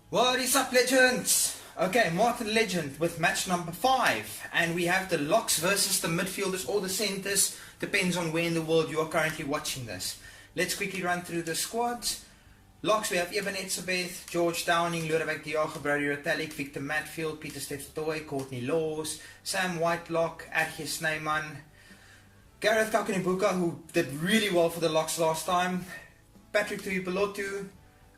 What is up, legends? Okay, Martin Legend with match number 5, and we have the locks versus the midfielders or the centers, depends on where in the world you are currently watching this. Let's quickly run through the squads. Locks, we have Eben Etzebeth, George Downing, Lodewijk de Jager, Brody Retallick, Victor Matfield, Peter Steffetoy, Courtney Laws, Sam Whitelock, Adje Snyman, Gareth Kakunibuka, who did really well for the locks last time, Patrick Tuipelotu,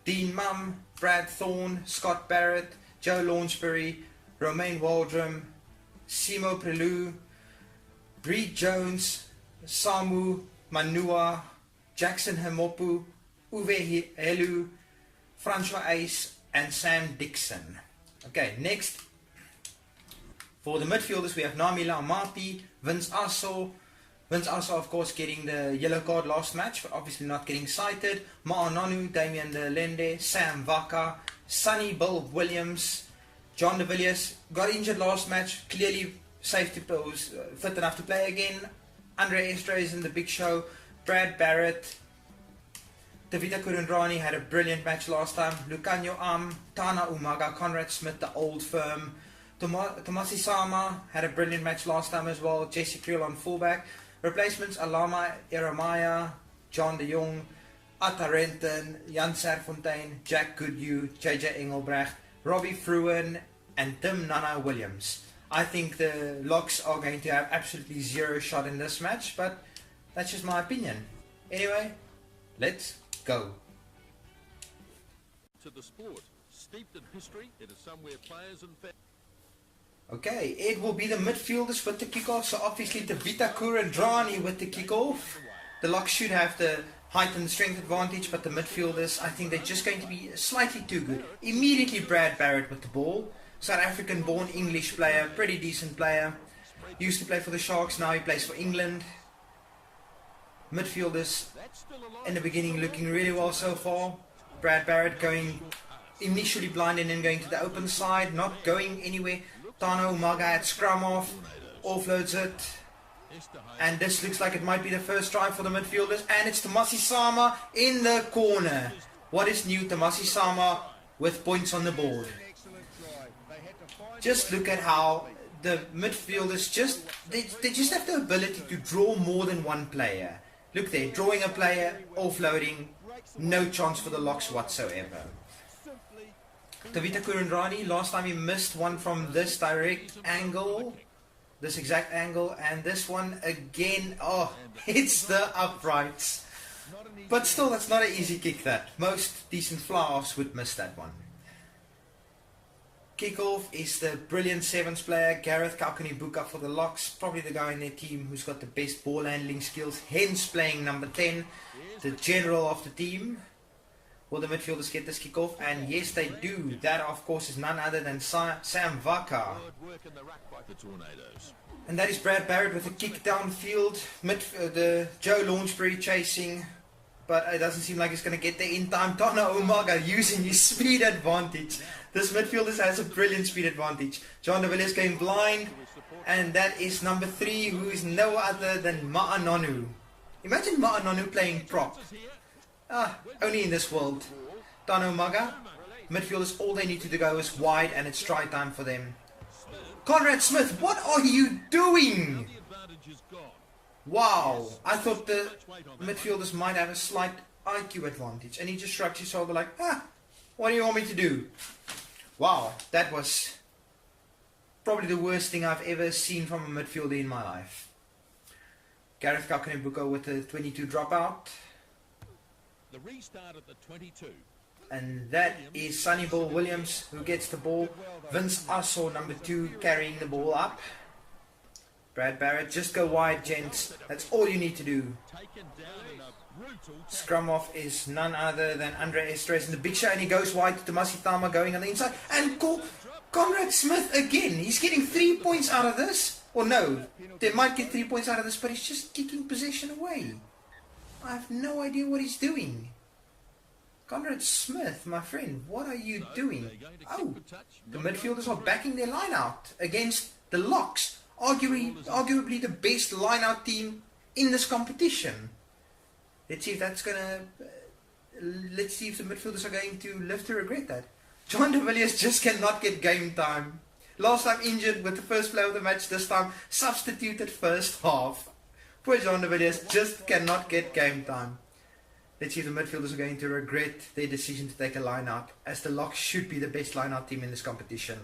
Dean Mum, Brad Thorne, Scott Barrett, Joe Launchbury, Romain Waldrum, Simo Prelou, Breed Jones, Samu Manua, Jackson Hemopu, Uwe Helu, Francois Ace, and Sam Dixon. Okay, next for the midfielders we have Namila Amati, Vince Asso. Vince Asso, of course, getting the yellow card last match, but obviously not getting cited. Ma'anonu, Damien De Lende, Sam Vaka, Sonny Bill Williams, John De Villiers, got injured last match, clearly safe to pose, fit enough to play again. Andre Estre is in the big show. Brad Barrett, Davida Kurundrani had a brilliant match last time. Lucanio Tana Umaga, Conrad Smith, the old firm. Tomasi Sama had a brilliant match last time as well. Jesse Creel on fullback. Replacements: Alama Eremaya, John de Jong, Atta Renton, Jan Serfontein, Jack Goodhue, JJ Engelbrecht, Robbie Fruin, and Tim Nana Williams. I think the locks are going to have absolutely zero shot in this match, but that's just my opinion. Anyway, let's go. To the sport, steeped in history, it is somewhere players and fans. Okay, it will be the midfielders with the kickoff. So obviously Davita Kurandrani with the kickoff. The locks should have the height and strength advantage, but the midfielders, I think they're just going to be slightly too good. Immediately Brad Barrett with the ball. South African born English player, pretty decent player. Used to play for the Sharks, now he plays for England. Midfielders in the beginning looking really well so far. Brad Barrett going initially blind and then going to the open side, not going anywhere. Tano Umaga at scrum off, offloads it, and this looks like it might be the first try for the midfielders, and it's Tomasi Sama in the corner. What is new? Tomasi Sama with points on the board. Just look at how the midfielders they just have the ability to draw more than one player. Look there, drawing a player, offloading, no chance for the locks whatsoever. Davita Kurandrani, last time he missed one from this direct angle, this exact angle, and this one again, oh, it's the uprights. But still, that's not an easy kick that. Most decent fly-offs would miss that one. Kickoff is the brilliant sevens player, Gareth Kakunibuka for the locks, probably the guy in their team who's got the best ball handling skills, hence playing number 10, the general of the team. Will the midfielders get this kickoff? And yes, they do. That, of course, is none other than Sam Vaka. And that is Brad Barrett with a kick downfield. The Joe Launchbury chasing, but it doesn't seem like he's going to get there in time. Tana Umaga using his speed advantage. This midfielder has a brilliant speed advantage. John De Villiers going blind, and that is number 3, who is no other than Ma'anonu. Imagine Ma'anonu playing prop. Only in this world. Tano Umaga, midfielders, all they need to go is wide, and it's try time for them. Conrad Smith, what are you doing? Wow, I thought the midfielders might have a slight IQ advantage, and he just shrugged his shoulder like, what do you want me to do? Wow, that was probably the worst thing I've ever seen from a midfielder in my life. Gareth Kakunibuka with a 22 dropout. The restart at the 22. And that is Sonny Bill Williams who gets the ball. Vince Asso, number 2, carrying the ball up. Brad Barrett, just go wide, gents. That's all you need to do. Scrum off is none other than Andre Estres in the big show, and he goes wide to Tomasi Sama going on the inside. And Conrad Smith again. He's getting 3 points out of this. Or no, they might get 3 points out of this, but he's just kicking possession away. I have no idea what he's doing. Conrad Smith, my friend, what are you doing? Oh, the midfielders are backing their line out against the locks. Arguably the best line out team in this competition. Let's see if that's gonna let's see if the midfielders are going to live to regret that. John de Villiers just cannot get game time. Last time injured with the first play of the match, this time substituted first half. Poor John de Villiers just cannot get game time. Let's see if the midfielders are going to regret their decision to take a line-out, as the Locks should be the best line-out team in this competition.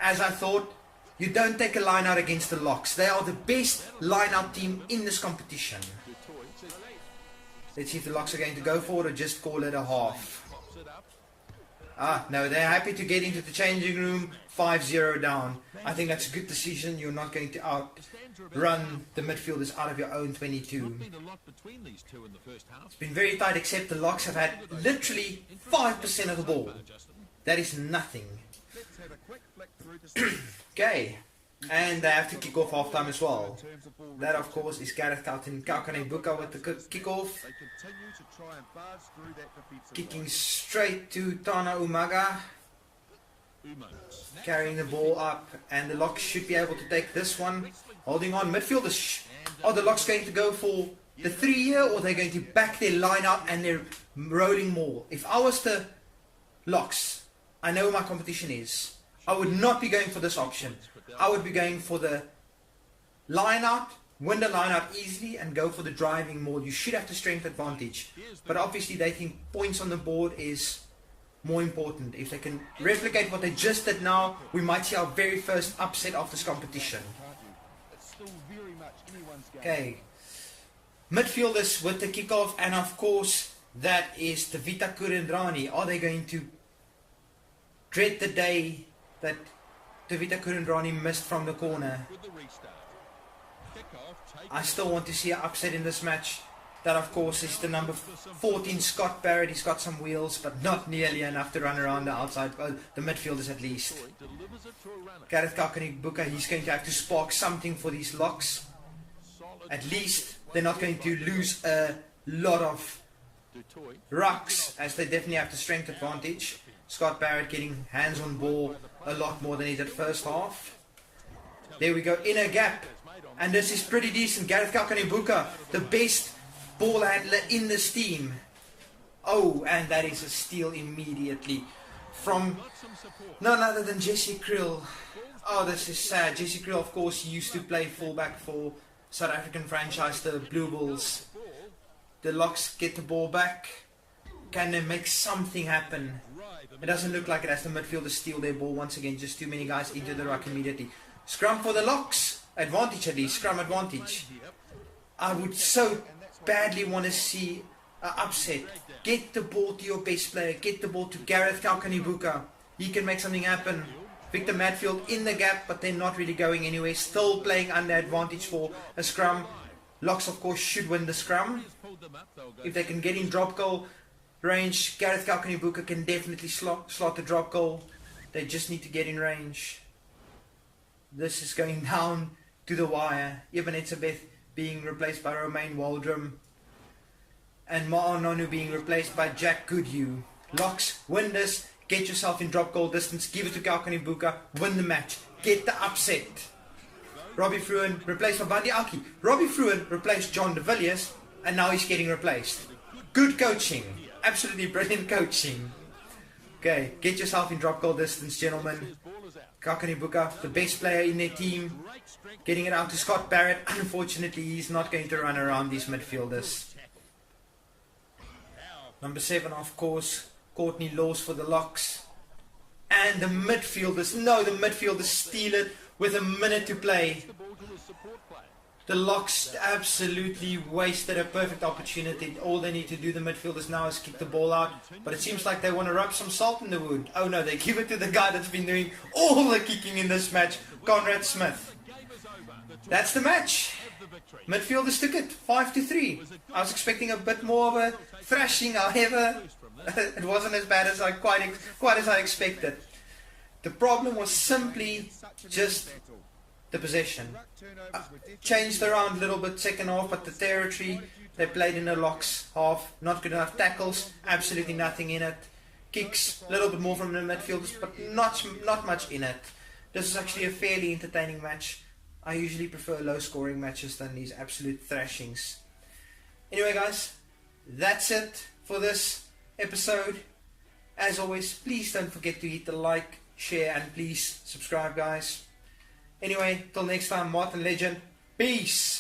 As I thought, you don't take a line-out against the Locks. They are the best line-out team in this competition. Let's see if the Locks are going to go for it or just call it a half. No, they're happy to get into the changing room 5-0 down. I think that's a good decision. You're not going to outrun the midfielders out of your own 22. It's been very tight, except the Locks have had literally 5% of the ball. That is nothing. Okay. And they have to kick off half time as well. That, of course, is Gareth Kaukane-Buka with the kick-off. Kicking straight to Tana Umaga. Carrying the ball up. And the Locks should be able to take this one. Holding on. Midfielders. Are the Locks going to go for the 3-year, or are they going to back their line up and they're rolling more? If I was the Locks, I know my competition is, I would not be going for this option. I would be going for the line-out, win the line-out easily, and go for the driving more. You should have the strength advantage. But obviously they think points on the board is more important. If they can replicate what they just did now, we might see our very first upset of this competition. Okay. Midfielders with the kickoff, and of course that is the Vita Kurendrani. Are they going to dread the day that Tavita Kurendrani missed from the corner? I still want to see an upset in this match. That, of course, is the number 14 Scott Barrett. He's got some wheels, but not nearly enough to run around the outside, the midfielders at least. Gareth Kaukane-Buka, he's going to have to spark something for these Locks. At least they're not going to lose a lot of rucks, as they definitely have the strength advantage. Scott Barrett getting hands on ball a lot more than he did first half. There we go, inner gap. And this is pretty decent. Gareth Kaukane-Buka, the best ball handler in this team. Oh, and that is a steal immediately from none other than Jesse Krill. Oh, this is sad. Jesse Krill, of course, used to play fullback for South African franchise, the Blue Bulls. The Locks get the ball back. Can they make something happen? It doesn't look like it as the midfielders steal their ball once again. Just too many guys into the ruck immediately. Scrum for the Locks. Advantage at least. Scrum advantage. I would so badly want to see an upset. Get the ball to your best player. Get the ball to Gareth Kaukane-Buka. He can make something happen. Victor Matfield in the gap, but they're not really going anywhere. Still playing under advantage for a scrum. Locks, of course, should win the scrum. If they can get in drop goal range, Gareth Kaukane-Buka can definitely slot the drop goal. They just need to get in range. This is going down to the wire. Ibn Etzebeth being replaced by Romain Waldrum. And Ma'anonu being replaced by Jack Goodhue. Locks, win this. Get yourself in drop goal distance. Give it to Kaukane-Buka. Win the match. Get the upset. Robbie Fruin replaced by Bandi Aki. Robbie Fruin replaced John de Villiers. And now he's getting replaced. Good coaching. Absolutely brilliant coaching. Okay, get yourself in drop goal distance, gentlemen. Kaukane-Buka, the best player in their team. Getting it out to Scott Barrett. Unfortunately, he's not going to run around these midfielders. Number 7, of course, Courtney Laws for the Locks. And the midfielders. No, the midfielders steal it with a minute to play. The Locks absolutely wasted a perfect opportunity. All they need to do, the midfielders now, is kick the ball out. But it seems like they want to rub some salt in the wound. Oh no, they give it to the guy that's been doing all the kicking in this match, Conrad Smith. That's the match. Midfielders took it, 5-3. I was expecting a bit more of a thrashing, however, it wasn't as bad as quite as I expected. The problem was simply just the possession. Changed around a little bit second half, but the territory they played in the Locks half, not good enough tackles, absolutely nothing in it. Kicks, a little bit more from the midfielders, but not much in it. This is actually a fairly entertaining match. I usually prefer low scoring matches than these absolute thrashings. Anyway guys, that's it for this episode. As always, please don't forget to hit the like, share, and please subscribe, guys. Anyway, till next time, Martin Legend. Peace!